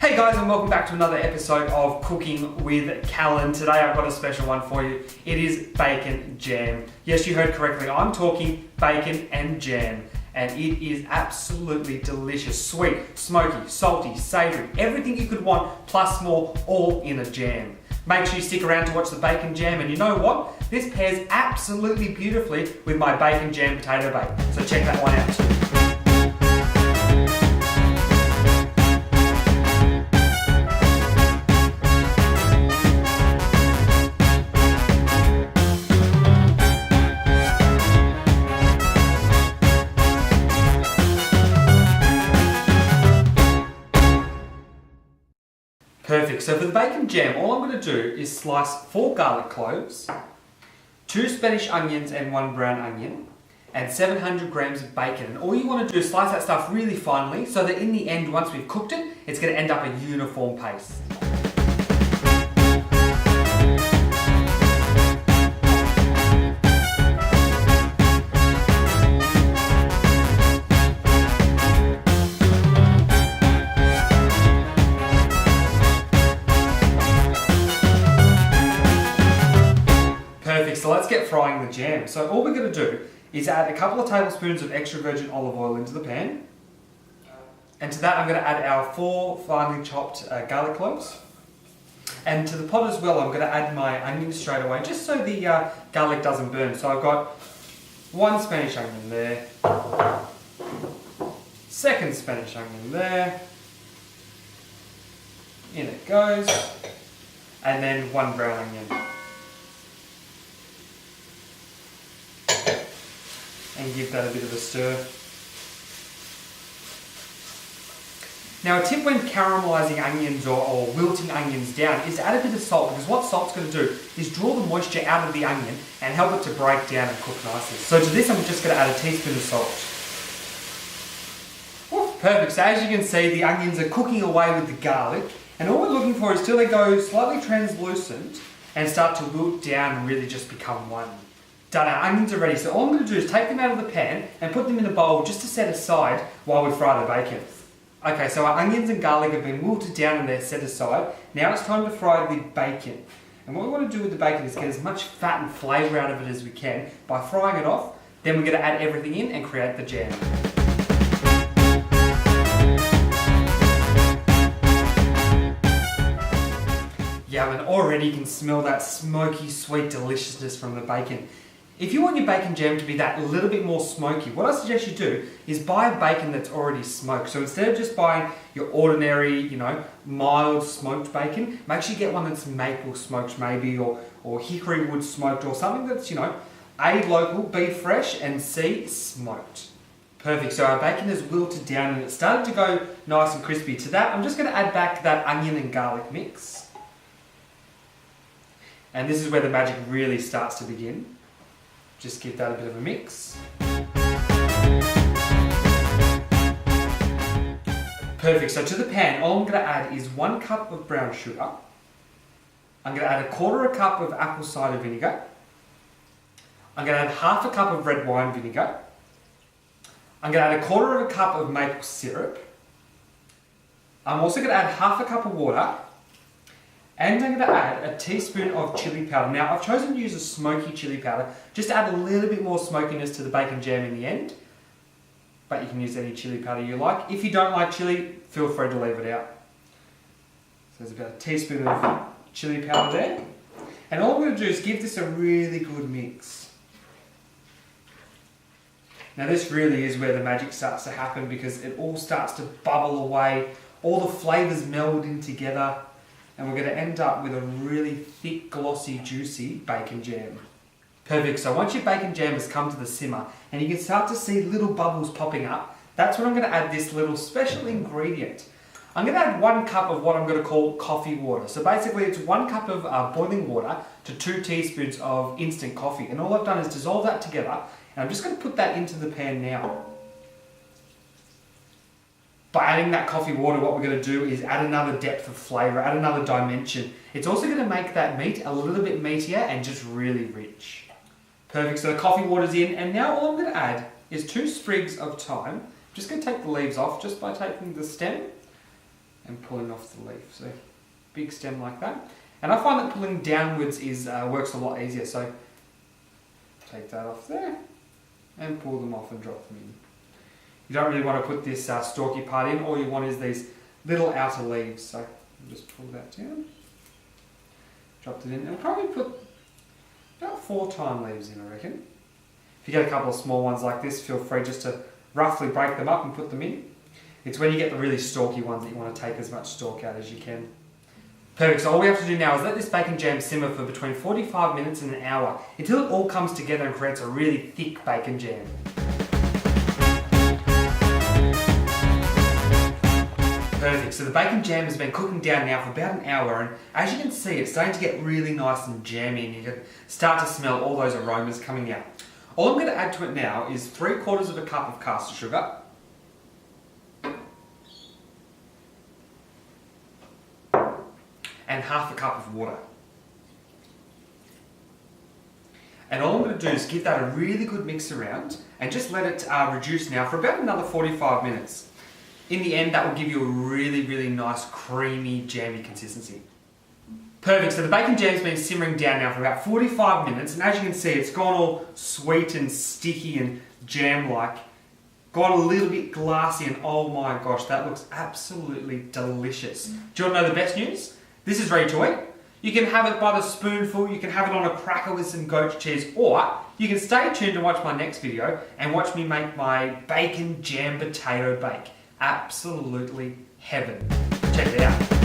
Hey guys, and welcome back to another episode of Cooking with Callan. Today I've got a special one for you. It is bacon jam. Yes, you heard correctly. I'm talking bacon and jam. And it is absolutely delicious. Sweet, smoky, salty, savoury, everything you could want, plus more, all in a jam. Make sure you stick around to watch the bacon jam, and you know what? This pairs absolutely beautifully with my bacon jam potato bake. So check that one out too. Perfect. So for the bacon jam, all I'm going to do is slice 4 garlic cloves, 2 Spanish onions and 1 brown onion, and 700 grams of bacon. And all you want to do is slice that stuff really finely so that in the end, once we've cooked it, it's going to end up a uniform paste. Perfect, so let's get frying the jam. So all we're going to do is add a couple of tablespoons of extra virgin olive oil into the pan. And to that I'm going to add our 4 finely chopped garlic cloves. And to the pot as well I'm going to add my onions straight away, just so the garlic doesn't burn. So I've got 1 Spanish onion there, 2nd Spanish onion there, in it goes, and then 1 brown onion. And give that a bit of a stir. Now a tip when caramelising onions or wilting onions down is to add a bit of salt, because what salt's going to do is draw the moisture out of the onion and help it to break down and cook nicely. So to this I'm just going to add a teaspoon of salt. Oof, perfect, so as you can see the onions are cooking away with the garlic, and all we're looking for is till they go slightly translucent and start to wilt down and really just become one. Done, our onions are ready, so all I'm going to do is take them out of the pan and put them in a bowl just to set aside while we fry the bacon. Okay, so our onions and garlic have been wilted down and they're set aside. Now it's time to fry the bacon. And what we want to do with the bacon is get as much fat and flavour out of it as we can by frying it off. Then we're going to add everything in and create the jam. Yeah, and already you can smell that smoky, sweet deliciousness from the bacon. If you want your bacon jam to be that little bit more smoky, what I suggest you do is buy bacon that's already smoked. So instead of just buying your ordinary, mild smoked bacon, make sure you get one that's maple smoked maybe, or hickory wood smoked, or something that's, A, local, B, fresh, and C, smoked. Perfect, so our bacon is wilted down and it's started to go nice and crispy. To that, I'm just going to add back that onion and garlic mix. And this is where the magic really starts to begin. Just give that a bit of a mix. Perfect, so to the pan, all I'm going to add is 1 cup of brown sugar. I'm going to add 1/4 cup of apple cider vinegar. I'm going to add 1/2 cup of red wine vinegar. I'm going to add 1/4 cup of maple syrup. I'm also going to add 1/2 cup of water. And I'm going to add a teaspoon of chili powder. Now I've chosen to use a smoky chili powder just to add a little bit more smokiness to the bacon jam in the end. But you can use any chili powder you like. If you don't like chili, feel free to leave it out. So there's about a teaspoon of chili powder there. And all I'm going to do is give this a really good mix. Now this really is where the magic starts to happen, because it all starts to bubble away. All the flavours meld in together. And we're going to end up with a really thick, glossy, juicy bacon jam. Perfect, so once your bacon jam has come to the simmer and you can start to see little bubbles popping up, that's when I'm going to add this little special ingredient. I'm going to add 1 cup of what I'm going to call coffee water. So basically it's 1 cup of boiling water to 2 teaspoons of instant coffee. And all I've done is dissolve that together, and I'm just going to put that into the pan now. By adding that coffee water, what we're going to do is add another depth of flavour, add another dimension. It's also going to make that meat a little bit meatier and just really rich. Perfect, so the coffee water's in, and now all I'm going to add is 2 sprigs of thyme. I'm just going to take the leaves off just by taking the stem and pulling off the leaf. So big stem like that. And I find that pulling downwards works a lot easier. So take that off there and pull them off and drop them in. You don't really want to put this stalky part in. All you want is these little outer leaves. So just pull that down, dropped it in, and probably put about 4 tine leaves in, I reckon. If you get a couple of small ones like this, feel free just to roughly break them up and put them in. It's when you get the really stalky ones that you want to take as much stalk out as you can. Perfect, so all we have to do now is let this bacon jam simmer for between 45 minutes and an hour until it all comes together and creates a really thick bacon jam. Perfect, so the bacon jam has been cooking down now for about an hour, and as you can see it's starting to get really nice and jammy, and you can start to smell all those aromas coming out. All I'm going to add to it now is 3/4 of a cup of caster sugar, and 1/2 cup of water. And all I'm going to do is give that a really good mix around and just let it reduce now for about another 45 minutes. In the end, that will give you a really, really nice, creamy, jammy consistency. Perfect, so the bacon jam's been simmering down now for about 45 minutes, and as you can see, it's gone all sweet and sticky and jam-like. Got a little bit glassy, and oh my gosh, that looks absolutely delicious. Do you want to know the best news? This is ready to eat. You can have it by the spoonful, you can have it on a cracker with some goat cheese, or you can stay tuned to watch my next video and watch me make my bacon jam potato bake. Absolutely heaven. Check it out.